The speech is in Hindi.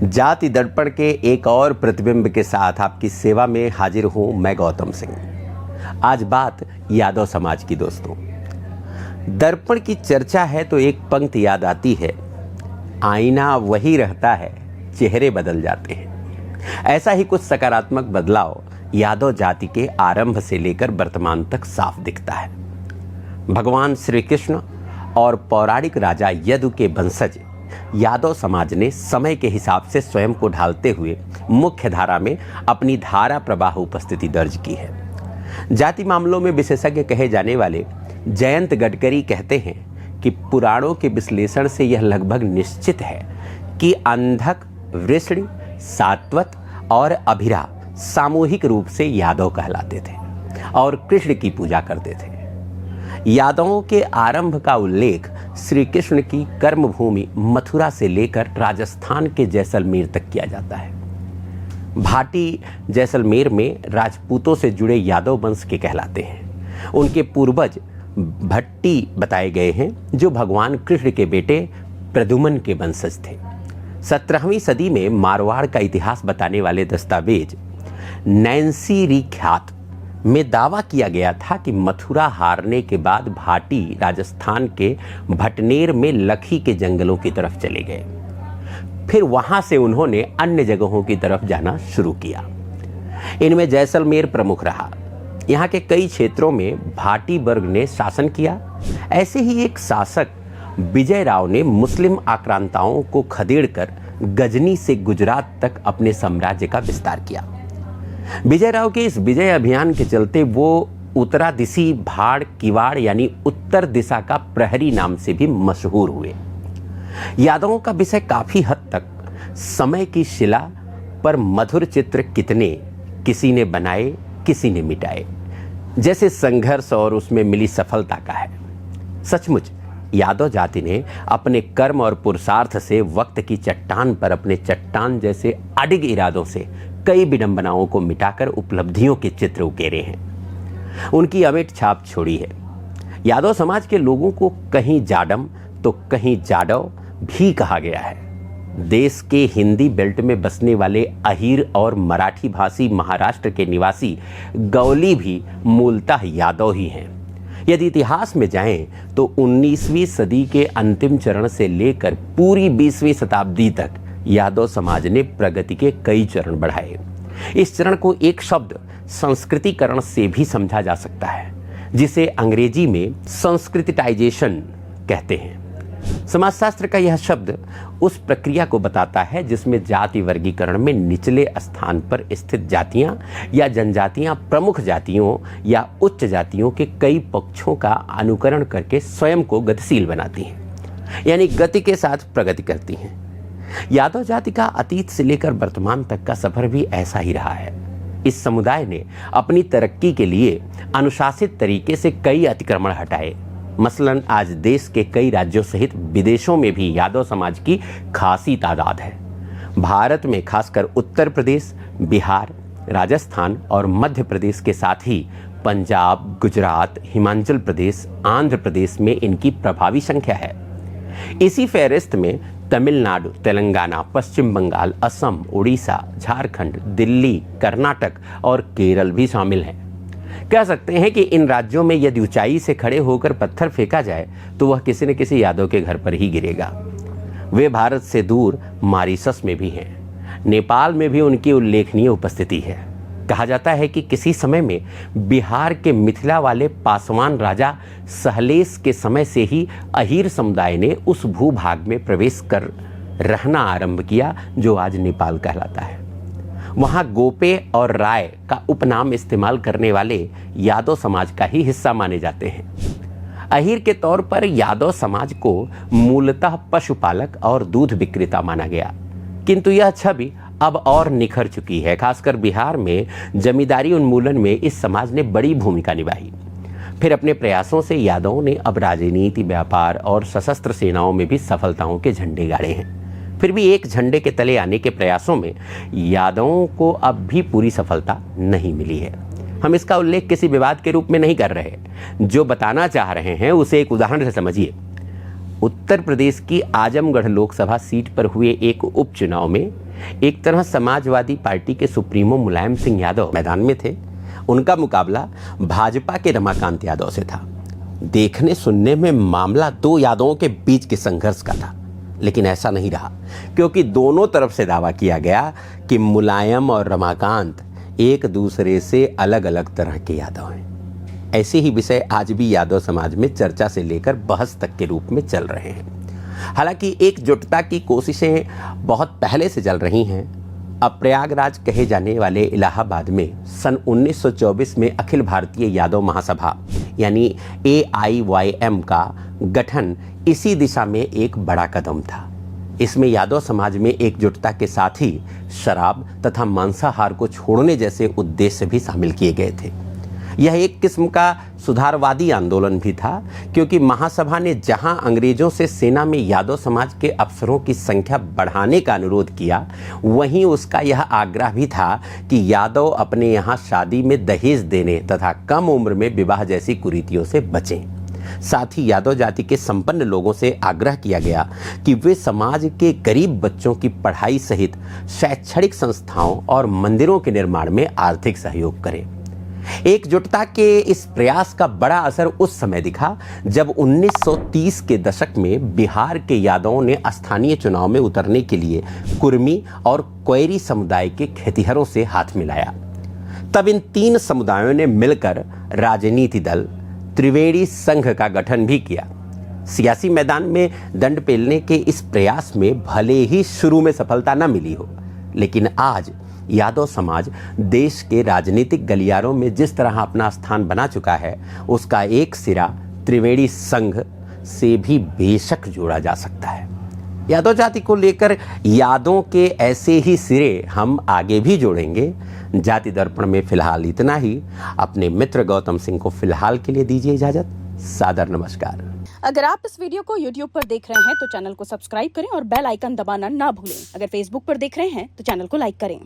जाति दर्पण के एक और प्रतिबिंब के साथ आपकी सेवा में हाजिर हूं मैं गौतम सिंह। आज बात यादव समाज की। दोस्तों, दर्पण की चर्चा है तो एक पंक्ति याद आती है, आईना वही रहता है, चेहरे बदल जाते हैं। ऐसा ही कुछ सकारात्मक बदलाव यादव जाति के आरंभ से लेकर वर्तमान तक साफ दिखता है। भगवान श्री कृष्ण और पौराणिक राजा यदु के वंशज यादव समाज ने समय के हिसाब से स्वयं को ढालते हुए मुख्य धारा में अपनी धारा प्रवाह उपस्थिति दर्ज की है। जाति मामलों में विशेषज्ञ कहे जाने वाले जयंत गडकरी कहते हैं कि पुराणों के विश्लेषण से यह लगभग निश्चित है कि अंधक, वृषणी, सात्वत और अभिरा सामूहिक रूप से यादव कहलाते थे और कृष्ण की पूजा करते थे। यादवों के आरंभ का उल्लेख श्री कृष्ण की कर्मभूमि मथुरा से लेकर राजस्थान के जैसलमेर तक किया जाता है। भाटी जैसलमेर में राजपूतों से जुड़े यादव वंश के कहलाते हैं। उनके पूर्वज भट्टी बताए गए हैं जो भगवान कृष्ण के बेटे प्रद्युम्न के वंशज थे। 17वीं सदी में मारवाड़ का इतिहास बताने वाले दस्तावेज नैन्सी रिख्यात में दावा किया गया था कि मथुरा हारने के बाद भाटी राजस्थान के भटनेर में लखी के जंगलों की तरफ चले गए। फिर वहां से उन्होंने अन्य जगहों की तरफ जाना शुरू किया। इनमें जैसलमेर प्रमुख रहा। यहाँ के कई क्षेत्रों में भाटी वर्ग ने शासन किया। ऐसे ही एक शासक विजय राव ने मुस्लिम आक्रांताओं को खदेड़कर गजनी से गुजरात तक अपने साम्राज्य का विस्तार किया। विजय राव के इस विजय अभियान के चलते वो उत्तरादिशी भाड़ किवाड़ यानी उत्तर दिशा का प्रहरी नाम से भी मशहूर हुए। यादवों का विषय काफी हद तक समय की शिला पर मधुर चित्र कितने किसी ने बनाए, किसी ने मिटाए, जैसे संघर्ष और उसमें मिली सफलता का है। सचमुच यादव जाति ने अपने कर्म और पुरुषार्थ से वक्त की चट्टान पर अपने चट्टान जैसे अडिग इरादों से कई विडंबनाओं को मिटाकर उपलब्धियों के चित्र उकेरे हैं। उनकी अमिट छाप छोड़ी है। यादव समाज के लोगों को कहीं जाडम तो कहीं जाडव भी कहा गया है। देश के हिंदी बेल्ट में बसने वाले अहीर और मराठी भाषी महाराष्ट्र के निवासी गौली भी मूलतः यादव ही हैं। यदि इतिहास में जाएं तो 19वीं सदी के अंतिम चरण से लेकर पूरी 20वीं शताब्दी तक यादव समाज ने प्रगति के कई चरण बढ़ाए। इस चरण को एक शब्द संस्कृतिकरण से भी समझा जा सकता है, जिसे अंग्रेजी में संस्कृतिटाइजेशन कहते हैं। समाजशास्त्र का यह शब्द उस प्रक्रिया को बताता है जिसमें जाति वर्गीकरण में निचले स्थान पर स्थित जातियां या जनजातियां प्रमुख जातियों या उच्च जातियों के कई पक्षों का अनुकरण करके स्वयं को गतिशील बनाती हैं, यानी गति के साथ प्रगति करती हैं। यादव जाति का अतीत से लेकर वर्तमान तक का सफर भी ऐसा ही रहा है। इस समुदाय ने अपनी तरक्की के लिए अनुशासित तरीके से कई अतिक्रमण हटाए। मसलन आज देश के कई राज्यों सहित विदेशों में भी यादव समाज की खासी तादाद है। भारत में खासकर उत्तर प्रदेश, बिहार, राजस्थान और मध्य प्रदेश के साथ ही पंजाब, गुजरात, हिमाचल प्रदेश, आंध्र प्रदेश में इनकी प्रभावी संख्या है। इसी फहरिस्त में तमिलनाडु, तेलंगाना, पश्चिम बंगाल, असम, उड़ीसा, झारखंड, दिल्ली, कर्नाटक और केरल भी शामिल हैं। कह सकते हैं कि इन राज्यों में यदि ऊंचाई से खड़े होकर पत्थर फेंका जाए तो वह किसी न किसी यादव के घर पर ही गिरेगा। वे भारत से दूर मॉरिशस में भी हैं। नेपाल में भी उनकी उल्लेखनीय उपस्थिति है। कहा जाता है कि किसी समय में बिहार के मिथिला वाले पासवान राजा सहलेश के समय से ही अहीर समुदाय ने उस भूभाग में प्रवेश कर रहना आरंभ किया जो आज नेपाल कहलाता है। वहां गोपे और राय का उपनाम इस्तेमाल करने वाले यादव समाज का ही हिस्सा माने जाते हैं। अहीर के तौर पर यादव समाज को मूलतः पशुपालक और दूध विक्रेता माना गया, किंतु यह छवि अब और निखर चुकी है। खासकर बिहार में जमींदारी उन्मूलन में इस समाज ने बड़ी भूमिका निभाई। फिर अपने प्रयासों से यादवों ने अब राजनीति, व्यापार और सशस्त्र सेनाओं में भी सफलताओं के झंडे गाड़े हैं। फिर भी एक झंडे के तले आने के प्रयासों में यादवों को अब भी पूरी सफलता नहीं मिली है। हम इसका उल्लेख किसी विवाद के रूप में नहीं कर रहे, जो बताना चाह रहे हैं उसे एक उदाहरण से समझिए। उत्तर प्रदेश की आजमगढ़ लोकसभा सीट पर हुए एक उपचुनाव में एक तरह समाजवादी पार्टी के सुप्रीमो मुलायम सिंह यादव मैदान में थे, उनका मुकाबला भाजपा के रमाकांत यादव से था। देखने सुनने में मामला दो यादवों के बीच के संघर्ष का था, लेकिन ऐसा नहीं रहा, क्योंकि दोनों तरफ से दावा किया गया कि मुलायम और रमाकांत एक दूसरे से अलग अलग तरह के यादव हैं। ऐसे ही विषय आज भी यादव समाज में चर्चा से लेकर बहस तक के रूप में चल रहे हैं। हालांकि एकजुटता की कोशिशें बहुत पहले से चल रही हैं। अब प्रयागराज कहे जाने वाले इलाहाबाद में सन 1924 में अखिल भारतीय यादव महासभा यानी AIYM का गठन इसी दिशा में एक बड़ा कदम था। इसमें यादव समाज में एकजुटता के साथ ही शराब तथा मांसाहार को छोड़ने जैसे उद्देश्य भी शामिल किए गए थे। यह एक किस्म का सुधारवादी आंदोलन भी था, क्योंकि महासभा ने जहां अंग्रेजों से सेना में यादव समाज के अफसरों की संख्या बढ़ाने का अनुरोध किया, वहीं उसका यह आग्रह भी था कि यादव अपने यहां शादी में दहेज देने तथा कम उम्र में विवाह जैसी कुरीतियों से बचें। साथ ही यादव जाति के संपन्न लोगों से आग्रह किया गया कि वे समाज के गरीब बच्चों की पढ़ाई सहित शैक्षणिक संस्थाओं और मंदिरों के निर्माण में आर्थिक सहयोग करें। एकजुटता के इस प्रयास का बड़ा असर उस समय दिखा जब 1930 के दशक में बिहार के यादवों ने स्थानीय चुनाव में उतरने के लिए कुर्मी और कोयरी समुदाय के खेतिहरों से हाथ मिलाया। तब इन तीन समुदायों ने मिलकर राजनीति दल त्रिवेणी संघ का गठन भी किया। सियासी मैदान में दंड पेलने के इस प्रयास में भले ही शुरू में सफलता न मिली हो, लेकिन आज यादव समाज देश के राजनीतिक गलियारों में जिस तरह अपना स्थान बना चुका है, उसका एक सिरा त्रिवेणी संघ से भी बेशक जोड़ा जा सकता है। यादव जाति को लेकर यादों के ऐसे ही सिरे हम आगे भी जोड़ेंगे। जाति दर्पण में फिलहाल इतना ही। अपने मित्र गौतम सिंह को फिलहाल के लिए दीजिए इजाजत। सादर नमस्कार। अगर आप इस वीडियो को YouTube पर देख रहे हैं तो चैनल को सब्सक्राइब करें और बेल आइकन दबाना ना भूलें। अगर Facebook पर देख रहे हैं तो चैनल को लाइक करें।